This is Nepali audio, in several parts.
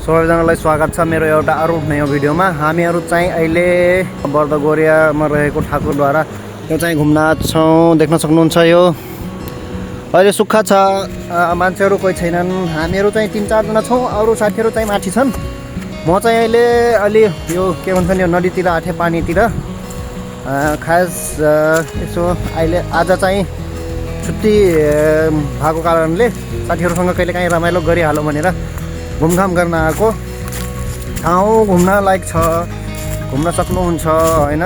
सबैजनालाई स्वागत छ मेरो एउटा अरू नयाँ भिडियोमा। हामीहरू चाहिँ अहिले बर्दगोरियामा रहेको ठाकुरद्वारा यो चाहिँ घुम्न छौँ। देख्न सक्नुहुन्छ यो अहिले सुक्खा छ, मान्छेहरू कोही छैनन्। हामीहरू चाहिँ 3-4 जना छौँ, अरू साथीहरू चाहिँ माथि छन्। म चाहिँ अहिले अलि यो के भन्छन् यो नदीतिर आँटे पानीतिर खास यसो अहिले आज चाहिँ छुट्टी भएको कारणले साथीहरूसँग कहिलेकाहीँ रमाइलो गरिहालौँ भनेर घुमघाम गर्न आएको। ठाउँ घुम्न लायक छ, घुम्न सक्नुहुन्छ होइन।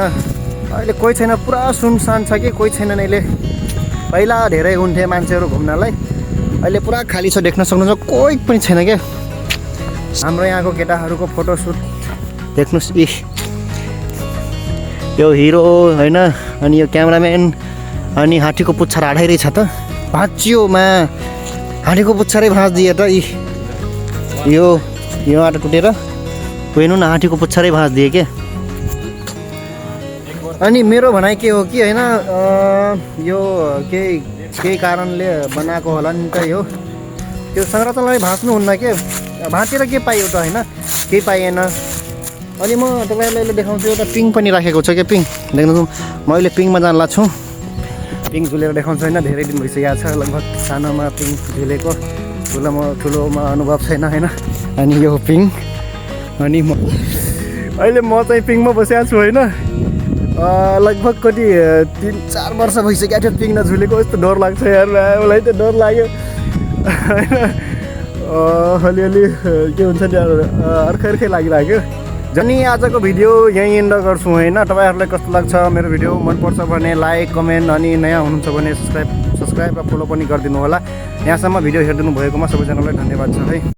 अहिले कोही छैन, पुरा सुनसान छ कि कोही छैनन्। अहिले पहिला धेरै हुन्थे मान्छेहरू घुम्नलाई, अहिले पुरा खाली छ। देख्न सक्नुहुन्छ कोही पनि छैन क्या। हाम्रो यहाँको केटाहरूको फोटोसुट देख्नुहोस्। यो हिरो होइन, अनि यो क्यामेराम्यान, अनि हात्तीको पुच्छर हाडाइरहेछ त। भाँचियोमा हात्तीको पुच्छरै भाँचिदिए त। यो आटा टुटेर हेर्नु न, हात्तीको पुच्छरै भाँचिदिए क्या। अनि मेरो भनाइ के हो कि होइन, यो केही कारणले बनाएको होला नि त। यो त्यो संरचनालाई भाँच्नुहुन्न के, भाँचेर के पाइयो त होइन, केही पाइएन। अनि म तपाईँहरूलाई अहिले देखाउँछु। एउटा पिङ पनि राखेको छ क्या, पिङ देख्नु। म अहिले पिङमा जान लाग्छु। पिङ झुलेर देखाउँछु होइन। धेरै दिन भइसकेको छ लगभग सानोमा पिङ झुलेको, ठुलोमा अनुभव छैन होइन। अनि यो पिङ, अनि अहिले म चाहिँ पिङमा बसेको छु होइन। लगभग कति 3-4 वर्ष भइसक्यो थियो पिङ नझुलेको। यस्तो डर लाग्छ यार, मलाई त डर लाग्यो होइन। अलिअलि के हुन्छ नि, अर्कै लागिरहेको। अनि आजको भिडियो यहीँ एन्ड गर्छु होइन। तपाईँहरूलाई कस्तो लाग्छ मेरो भिडियो? मनपर्छ भने लाइक, कमेन्ट, अनि नयाँ हुनुहुन्छ भने सब्सक्राइब र फलो पनि गरिदिनु होला। यहाँसम्म भिडियो हेरिदिनु भएकोमा सबैजनालाई धन्यवाद छ है।